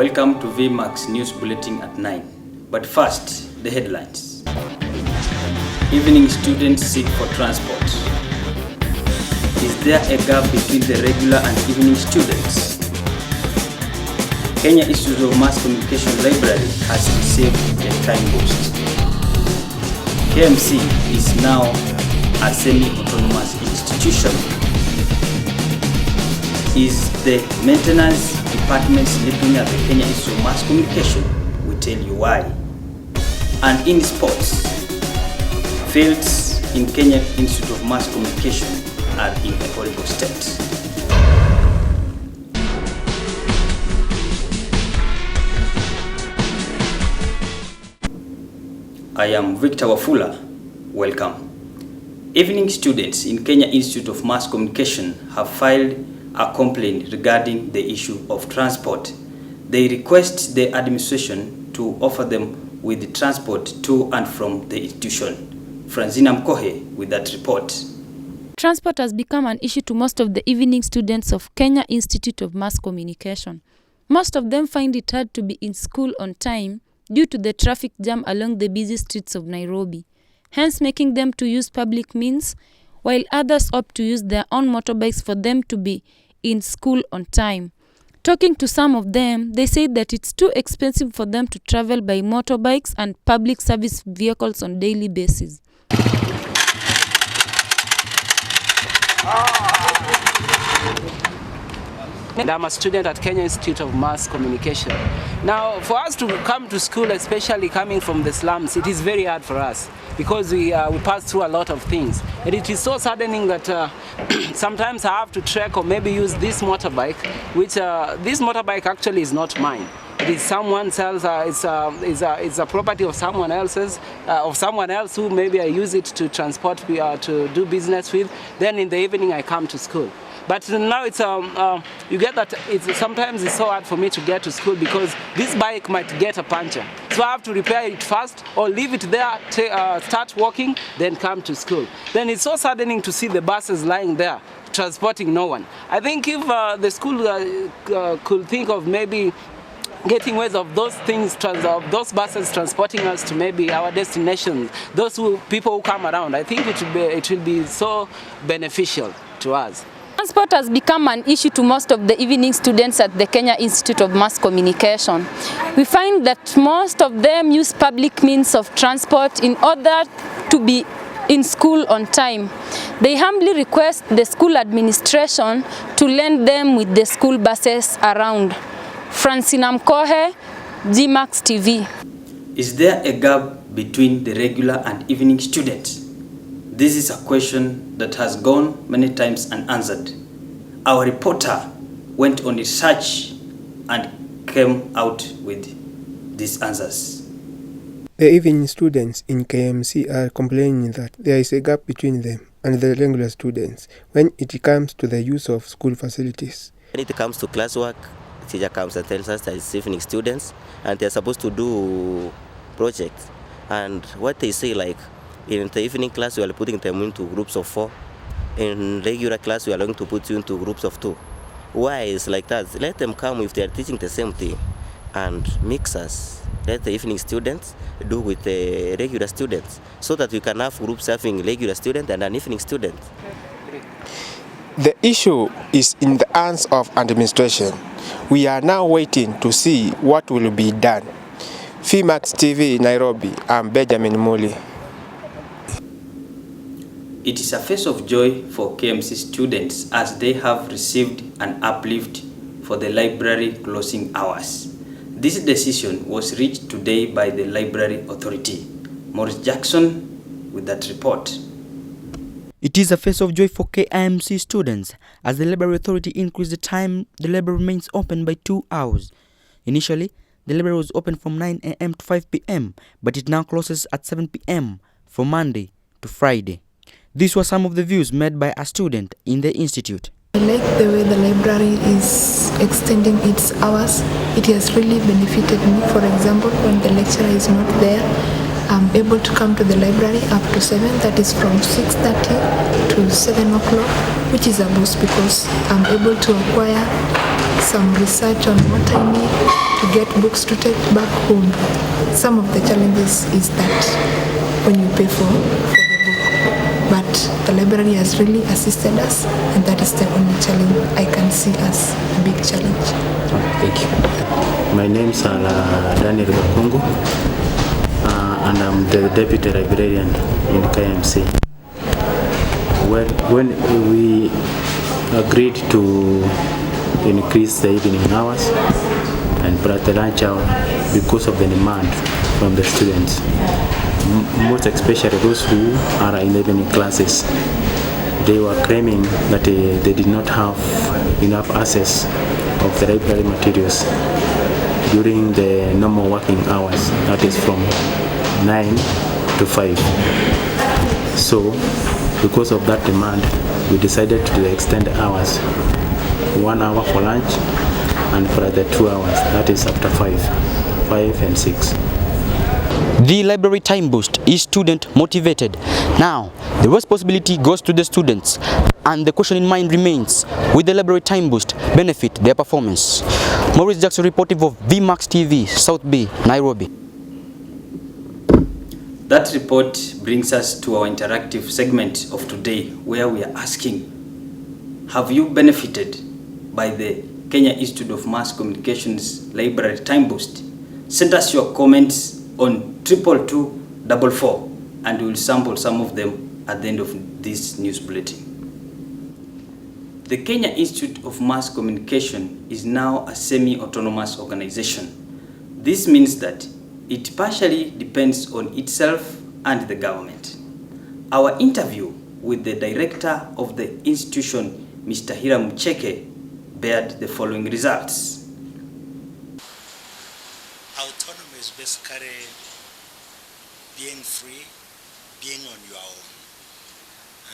Welcome to VMAX News Bulletin at 9. But first, the headlines. Evening students seek for transport. Is there a gap between the regular and evening students? Kenya Institute of Mass Communication Library has received a time boost. KIMC is now a semi-autonomous institution. Is the maintenance department sleeping at the Kenya Institute of Mass Communication? We tell you why. And in sports, fields in Kenya Institute of Mass Communication are in a horrible state. I am Victor Wafula. Welcome. Evening students in Kenya Institute of Mass Communication have filed a complaint regarding the issue of transport. They request the administration to offer them with transport to and from the institution. Francina Mkohe with that report. Transport has become an issue to most of the evening students of Kenya Institute of Mass Communication. Most of them find it hard to be in school on time due to the traffic jam along the busy streets of Nairobi, hence making them to use public means, while others opt to use their own motorbikes for them to be in school on time. Talking to some of them, they say that it's too expensive for them to travel by motorbikes and public service vehicles on daily basis. I'm a student at Kenya Institute of Mass Communication. Now, for us to come to school, especially coming from the slums, it is very hard for us because we pass through a lot of things. And it is so saddening that sometimes I have to trek or maybe use this motorbike, which this motorbike actually is not mine. It is someone else. It's a property of someone else's, of someone else who maybe I use it to transport, to do business with. Then in the evening I come to school. But now it's you get that sometimes it's so hard for me to get to school because this bike might get a puncture. So I have to repair it first or leave it there, start walking, then come to school. Then it's so saddening to see the buses lying there, transporting no one. I think if the school could think of maybe getting ways of those things, those buses transporting us to maybe our destinations, people who come around, I think it will be so beneficial to us. Transport has become an issue to most of the evening students at the Kenya Institute of Mass Communication. We find that most of them use public means of transport in order to be in school on time. They humbly request the school administration to lend them with the school buses around. Francina Mkohe, VMAX TV. Is there a gap between the regular and evening students? This is a question that has gone many times unanswered. Our reporter went on research and came out with these answers. The evening students in KIMC are complaining that there is a gap between them and the regular students when it comes to the use of school facilities. When it comes to classwork, the teacher comes and tells us that it's evening students and they're supposed to do projects. And what they say, like, in the evening class, we are putting them into groups of 4. In regular class, we are going to put you into groups of 2. Why is like that? Let them come if they are teaching the same thing and mix us. Let the evening students do with the regular students so that we can have groups having regular students and an evening student. The issue is in the hands of administration. We are now waiting to see what will be done. VMAX TV, Nairobi. I'm Benjamin Muli. It is a face of joy for KMC students as they have received an uplift for the library closing hours. This decision was reached today by the Library Authority. Morris Jackson with that report. It is a face of joy for KIMC students as the Library Authority increased the time the library remains open by 2 hours. Initially, the library was open from 9 a.m. to 5 p.m., but it now closes at 7 p.m. from Monday to Friday. These were some of the views made by a student in the institute. I like the way the library is extending its hours. It has really benefited me. For example, when the lecturer is not there, I'm able to come to the library up to 7, that is from 6:30 to 7 o'clock, which is a boost because I'm able to acquire some research on what I need to get books to take back home. Some of the challenges is that when you pay for the book, but the library has really assisted us, and that is the only challenge I can see as a big challenge. Thank you. My name is Daniel Gakungu, and I'm the Deputy Librarian in KIMC. When we agreed to increase the evening hours and brought the lunch hour because of the demand from the students, most especially those who are in evening classes, they were claiming that they did not have enough access of the library materials during the normal working hours, that is from 9 to 5. So because of that demand, we decided to extend the hours, 1 hour for lunch and for the 2 hours, that is after 5 and 6. The library time boost is student motivated. Now, the responsibility goes to the students, and the question in mind remains, will the library time boost benefit their performance? Maurice Jackson reporting for VMAX TV, South Bay, Nairobi. That report brings us to our interactive segment of today, where we are asking, have you benefited by the Kenya Institute of Mass Communication's library time boost? Send us your comments on 22244, and we will sample some of them at the end of this news bulletin. The Kenya Institute of Mass Communication is now a semi-autonomous organization. This means that it partially depends on itself and the government. Our interview with the director of the institution, Mr. Hiram Cheke, bared the following results. Autonomy is basically being free, being on your own.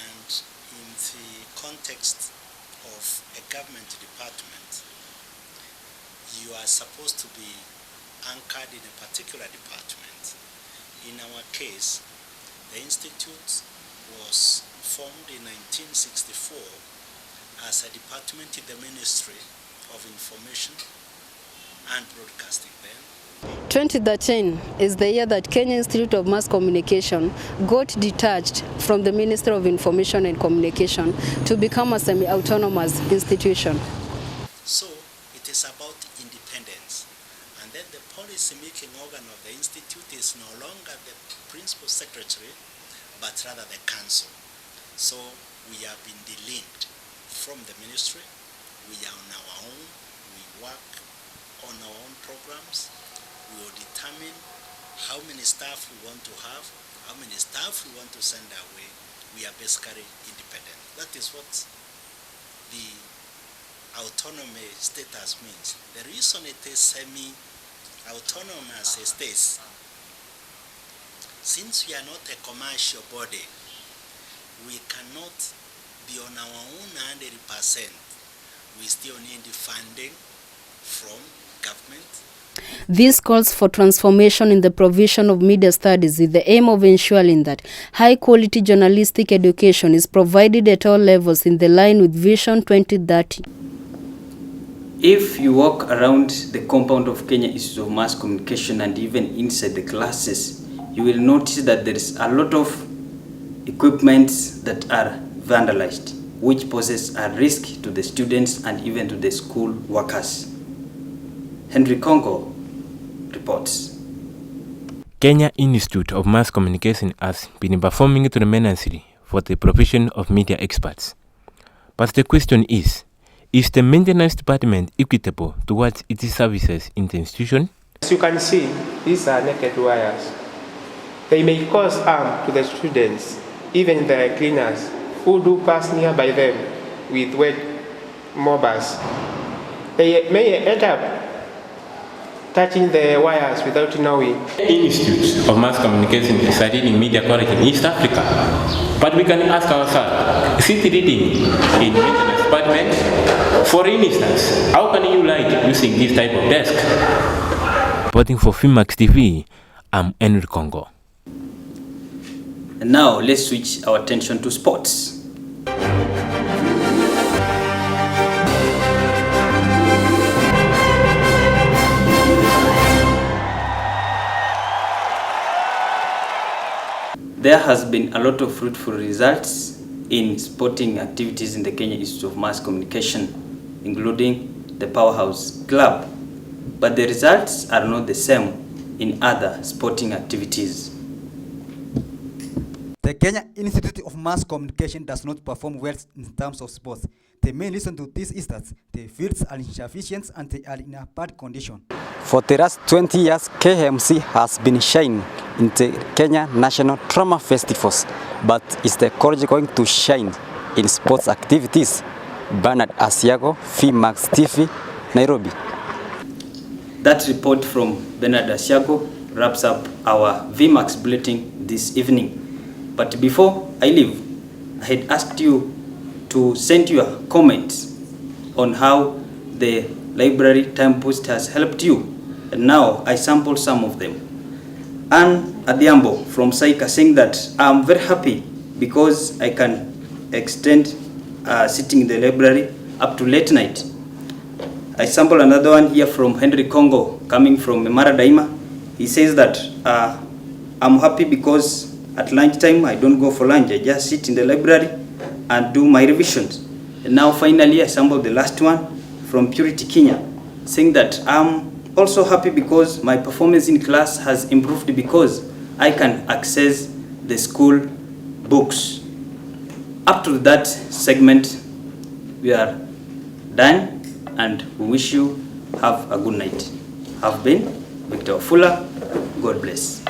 And in the context of a government department, you are supposed to be anchored in a particular department. In our case, the institute was formed in 1964 as a department in the Ministry of Information and Broadcasting then. 2013 is the year that Kenya Institute of Mass Communication got detached from the Ministry of Information and Communication to become a semi-autonomous institution. So it is about independence. And then the policy-making organ of the institute is no longer the principal secretary, but rather the council. So we have been delinked from the ministry. We are on our own. We work on our own programs. We will determine how many staff we want to have, how many staff we want to send away. We are basically independent. That is what the autonomy status means. The reason it is semi-autonomous status, since we are not a commercial body, we cannot be on our own 100%. We still need funding from government. This calls for transformation in the provision of media studies with the aim of ensuring that high-quality journalistic education is provided at all levels in the line with Vision 2030. If you walk around the compound of Kenya Institute of Mass Communication and even inside the classes, you will notice that there is a lot of equipment that are vandalized, which poses a risk to the students and even to the school workers. Henry Congo reports. Kenya Institute of Mass Communication has been performing tremendously for the provision of media experts. But the question is the maintenance department equitable towards its services in the institution? As you can see, these are naked wires. They may cause harm to the students, even the cleaners, who do pass nearby them with wet mobiles. They may end up touching the wires without knowing. Institute of Mass Communication is a leading media quality in East Africa. But we can ask ourselves, is it leading in maintenance department? For instance, how can you light using this type of desk? Reporting for VMAX TV, I'm Henry Congo. And now let's switch our attention to sports. there has been a lot of fruitful results in sporting activities in the Kenya Institute of Mass Communication, including the Powerhouse Club, but the results are not the same in other sporting activities. The Kenya Institute of Mass Communication does not perform well in terms of sports. The main reason to this is that the fields are insufficient and they are in a bad condition. For the last 20 years, KIMC has been shining in the Kenya National Drama Festivals, but is the college going to shine in sports activities? Bernard Asiago, VMAX TV, Nairobi. That report from Bernard Asiago wraps up our VMAX bulletin this evening. But before I leave, I had asked you to send your comments on how the library time boost has helped you. And now I sampled some of them. Anne Adhiambo from Saika saying that I'm very happy because I can extend sitting in the library up to late night. I sampled another one here from Henry Congo coming from Memara Daima. He says that I'm happy because at lunchtime I don't go for lunch. I just sit in the library and do my revisions. And now finally I sampled the last one from Purity Kenya saying that I'm also happy because my performance in class has improved because I can access the school books. Up to that segment, we are done and we wish you have a good night. Have been Victor Fuller. God bless.